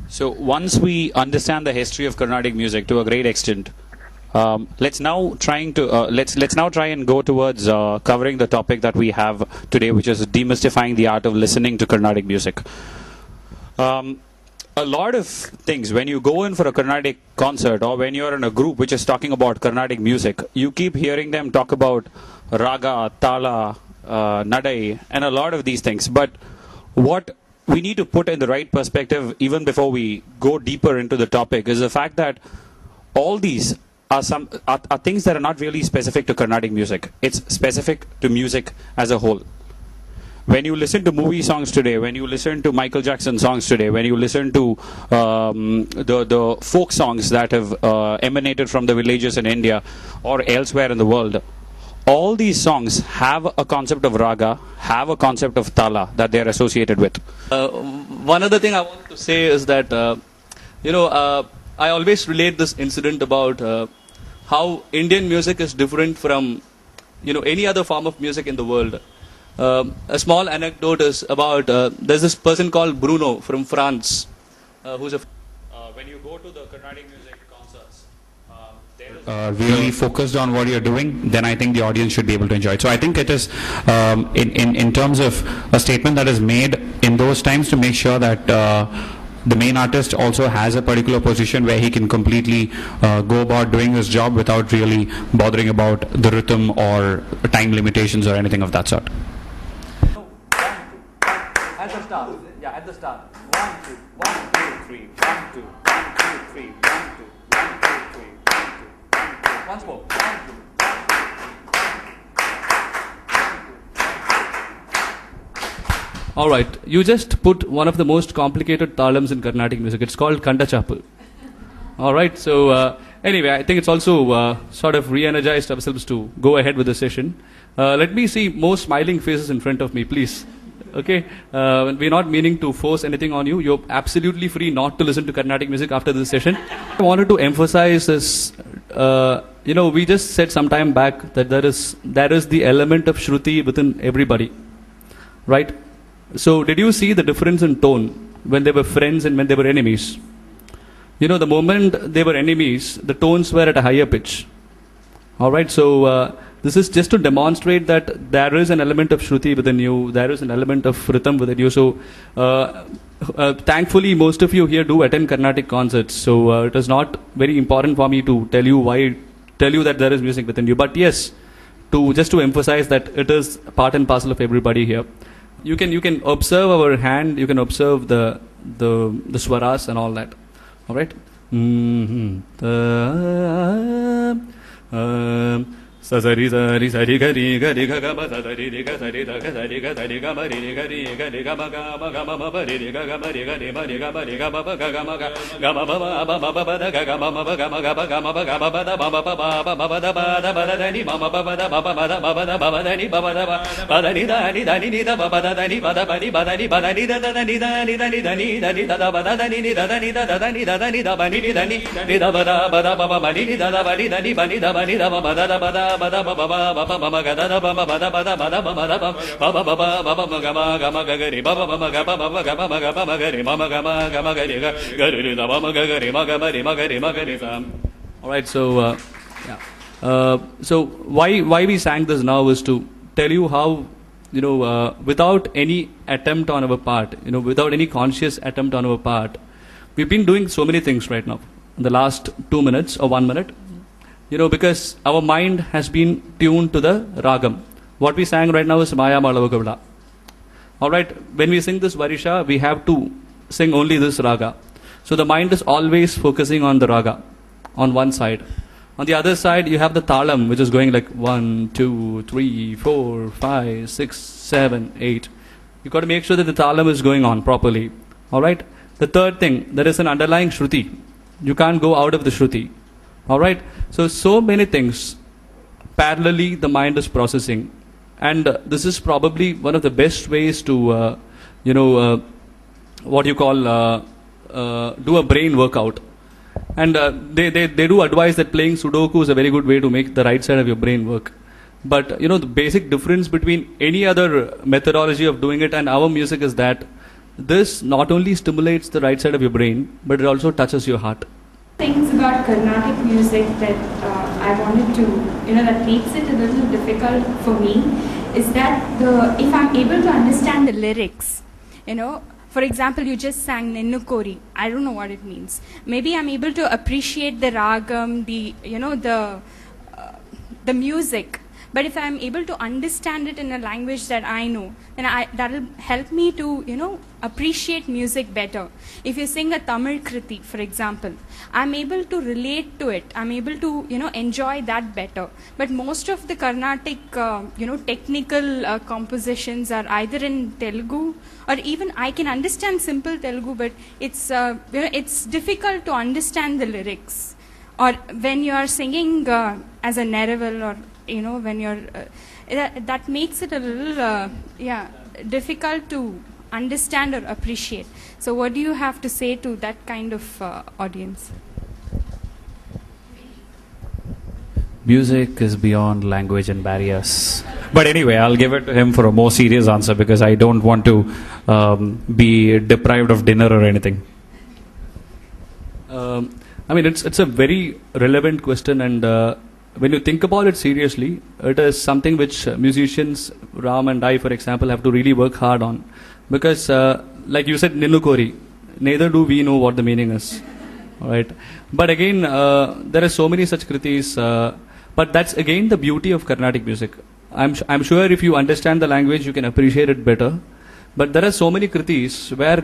So once we understand the history of Carnatic music to a great extent, let's now try and go towards covering the topic that we have today, which is demystifying the art of listening to Carnatic music. A lot of things, when you go in for a Carnatic concert or when you're in a group which is talking about Carnatic music, you keep hearing them talk about raga, tala, nadai, and a lot of these things. But what we need to put in the right perspective, even before we go deeper into the topic, is the fact that all these are things that are not really specific to Carnatic music. It's specific to music as a whole. When you listen to movie songs today, when you listen to Michael Jackson songs today, when you listen to the folk songs that have emanated from the villages in India or elsewhere in the world, all these songs have a concept of raga, have a concept of tala that they are associated with. One other thing I want to say is that, I always relate this incident about how Indian music is different from, any other form of music in the world. A small anecdote is about, there's this person called Bruno from France, who's a... when you go to the Carnatic music concerts, really focused on what you're doing, then I think the audience should be able to enjoy it. So I think it is in terms of a statement that is made in those times to make sure that the main artist also has a particular position where he can completely go about doing his job without really bothering about the rhythm or time limitations or anything of that sort. At the start. Yeah, at the start. 1, 2, 1, 2, 3. 1, 2, 1, 2, 3. 1, 2, 1, 2, 3. 1, 2. Once more. 1, 2. Alright, you just put one of the most complicated talams in Carnatic music. It's called Kanda Chapel. Alright, so anyway, I think it's also sort of re-energized ourselves to go ahead with the session. Let me see more smiling faces in front of me, please. Okay, we're not meaning to force anything on you. You're absolutely free not to listen to Carnatic music after this session. I wanted to emphasize this, we just said some time back that there is the element of Shruti within everybody, right? So did you see the difference in tone when they were friends and when they were enemies? The moment they were enemies, the tones were at a higher pitch. Alright, so this is just to demonstrate that there is an element of Shruti within you, there is an element of rhythm within you. So thankfully most of you here do attend Carnatic concerts, so it is not very important for me to tell you that there is music within you. But yes, just to emphasize that it is part and parcel of everybody here. You can observe our hand, you can observe the swaras and all that. Alright? Sasari sari sari gari gari ga ma sari ri ga sari da ga sari ga sari ga ma ri ga ma ga ma ba ri ga ma ri ga ma ri ga ma ba ga ma ba ba da ga ma ba ga ma ba ba da ba ba da ba da ni ma ba da ba da ba da ni ba da ba da ni da ni da ba da ni ba da ba ni da ni da ni da ni da ba da ni da ni da ni da ba ni da ni da ba ba ni da ba ni da ni ba ni da ba da ba da ba ba ba ba ba ga da ba ba da ba da ba da ba da ba ba ba ba ba ga ma ga ri ba ba ma ga ba ba ga ma ga ba ma ga ri ma ga ri ga ri da ba ma ga ri ma ga ri sa. All right, so so why we sang this now is to tell you how without any attempt on our part, without any conscious attempt on our part, we've been doing so many things right now in the last 2 minutes or 1 minute. Because our mind has been tuned to the ragam. What we sang right now is Maya Malavagavla. Alright, when we sing this Varisha, we have to sing only this raga. So the mind is always focusing on the raga, on one side. On the other side, you have the talam, which is going like 1, 2, 3, 4, 5, 6, 7, 8. You've got to make sure that the talam is going on properly. Alright, the third thing, there is an underlying shruti. You can't go out of the shruti. Alright, so many things parallelly the mind is processing. And this is probably one of the best ways to, what you call, do a brain workout. And they do advise that playing Sudoku is a very good way to make the right side of your brain work. But the basic difference between any other methodology of doing it and our music is that this not only stimulates the right side of your brain, but it also touches your heart. Things about Carnatic music that I wanted to, that makes it a little difficult for me is that if I'm able to understand the lyrics, for example, you just sang Ninnukori. I don't know what it means. Maybe I'm able to appreciate the ragam, the music. But if I'm able to understand it in a language that I know, then that'll help me to, appreciate music better. If you sing a Tamil Kriti, for example, I'm able to relate to it. I'm able to, enjoy that better. But most of the Carnatic, technical compositions are either in Telugu or even I can understand simple Telugu, but it's, it's difficult to understand the lyrics. Or when you are singing as a Neraval or when you're that makes it a little difficult to understand or appreciate. So what do you have to say to that kind of audience? Music is beyond language and barriers. But anyway, I'll give it to him for a more serious answer because I don't want to be deprived of dinner or anything. It's a very relevant question, and when you think about it seriously, it is something which musicians, Ram and I, for example, have to really work hard on. Because, like you said, Ninnukori, neither do we know what the meaning is. Right? But again, there are so many such kritis. But that's again the beauty of Carnatic music. I'm sure if you understand the language, you can appreciate it better. But there are so many kritis where,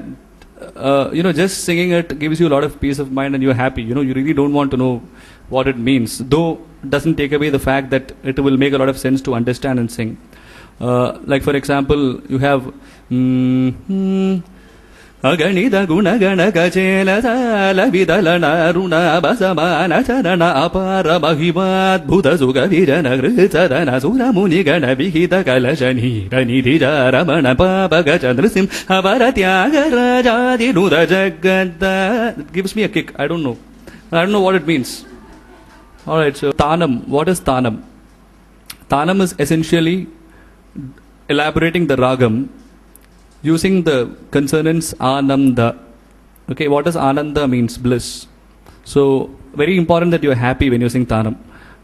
just singing it gives you a lot of peace of mind and you're happy. You really don't want to know what it means. Though it doesn't take away the fact that it will make a lot of sense to understand and sing. Like for example, you have Aganida Gunagana Kachela Sala Vidalana Runa Basamana Charana Apara Mahivat Buddha Suga Vijana Gritadana Sura Munigana Vihita Kalashani Ranidija Ramana Papa Gachandrisim Avaratyaga Rajadi Nuda Jagata. It gives me a kick. I don't know what it means. Alright, so Tanam. What is Tanam? Tanam is essentially elaborating the ragam using the consonants Ananda. Okay, what does Ananda means? Bliss. So, very important that you are happy when you sing Tanam.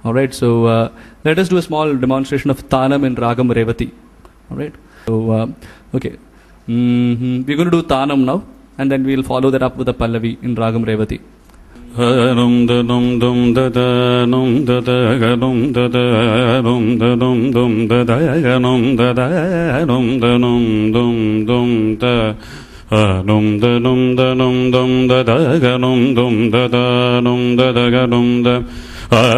Alright, so let us do a small demonstration of Tanam in Ragam Revati. Alright, so, okay. We're going to do Tanam now, and then we'll follow that up with a Pallavi in Ragam Revati. Num da num dum da da num da da num da da num da num dum da da num da da num da num dum dum da num da num da num dum da da num dum da da num da da num da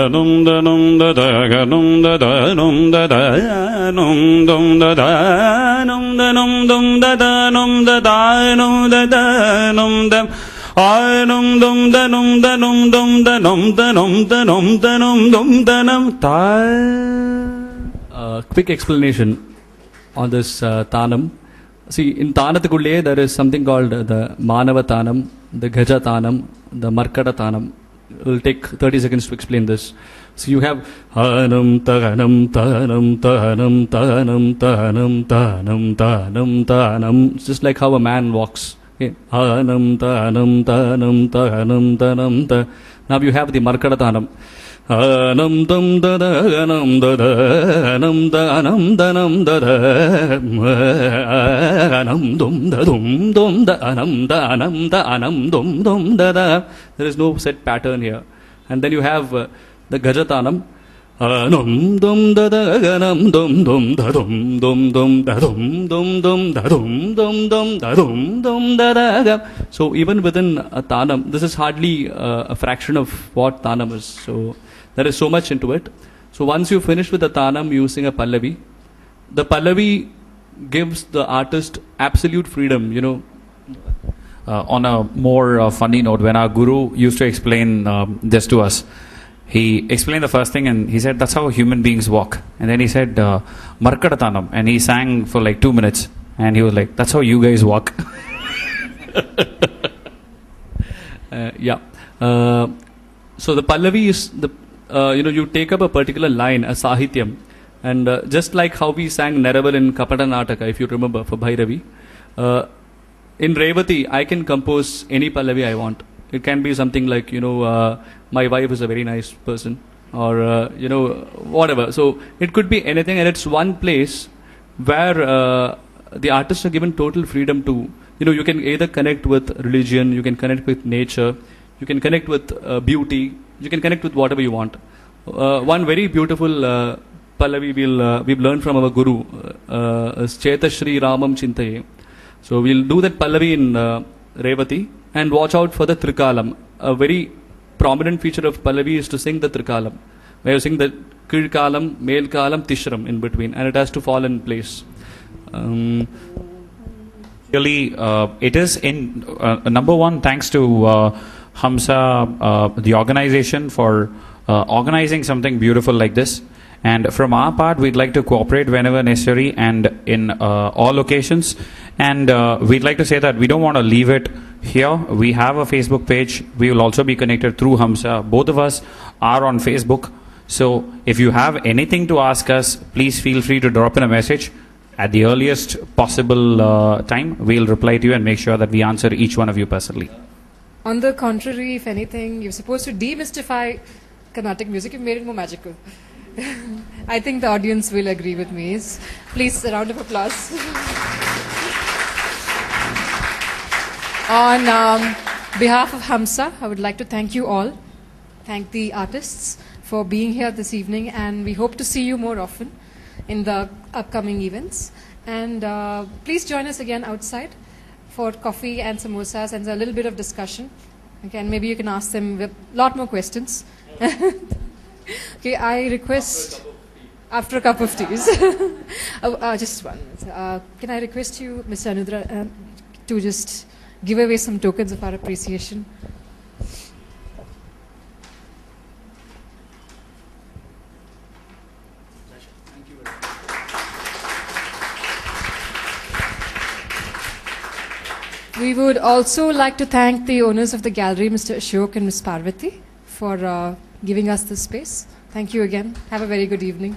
num da num da da num da da num da da num dum da da num da num dum da da num da da num da da num da Num dum da num da num dum da num da num da num da num dum da num ta. Quick explanation on this Tanam. See, in Tanathakulle there is something called the Manava Tanam, the Gaja Tanam, the Markada Tanam. We'll take 30 seconds to explain this. So you have Hanam Tanam Tanam Tanam Tanam Tanam Tanam Tanam Tanam. It's just like how a man walks. Okay. Hanam Tanam Tanam Tanam Tanam Ta. Now you have the Markada Tanam. Anam dum da da anam da da anam da anam da nam da da anam dum da anam da anam da anam dum da da. There is no set pattern here. And then you have the Gajatanam. Anam dum da da anam dum da dum da dum da dum da da. So even within a Tanam, this is hardly a fraction of what Tanam is. So there is so much into it. So once you finish with the Tanam, you sing a Pallavi. The Pallavi gives the artist absolute freedom, you know. On a more funny note, when our guru used to explain this to us, he explained the first thing and he said, that's how human beings walk. And then he said, Markadatanam. And he sang for like 2 minutes. And he was like, that's how you guys walk. Yeah. So the Pallavi is you take up a particular line, a Sahityam. And just like how we sang Neraval in Kapata Nataka, if you remember, for Bhairavi, in Revati, I can compose any Pallavi I want. It can be something like, my wife is a very nice person, or, whatever. So it could be anything, and it's one place where the artists are given total freedom to, you can either connect with religion, you can connect with nature, you can connect with beauty, you can connect with whatever you want. One very beautiful Pallavi we've learned from our Guru is Cheta Shri Ramam Chintaye. So we'll do that Pallavi in Revati, and watch out for the Trikalam. A very prominent feature of Pallavi is to sing the Trikalam, where you sing the Kirkalam, Melkalam, Tishram in between, and it has to fall in place. Really, it is in number one, thanks to Hamsaa, the organization, for organizing something beautiful like this. And from our part, we'd like to cooperate whenever necessary and in all locations. And we'd like to say that we don't want to leave it here. We have a Facebook page. We will also be connected through Hamsaa. Both of us are on Facebook. So if you have anything to ask us, please feel free to drop in a message at the earliest possible time. We'll reply to you and make sure that we answer each one of you personally. On the contrary, if anything, you're supposed to demystify Carnatic music. You've made it more magical. I think the audience will agree with me. Please, a round of applause. On behalf of Hamsaa, I would like to thank you all. Thank the artists for being here this evening, and we hope to see you more often in the upcoming events. And please join us again outside for coffee and samosas and a little bit of discussion. Again, maybe you can ask them a lot more questions. Okay, I request after a cup of teas. Just one minute. Can I request you, Mr. Anudra, to just give away some tokens of our appreciation? We would also like to thank the owners of the gallery, Mr. Ashok and Ms. Parvati, for giving us this space. Thank you again. Have a very good evening.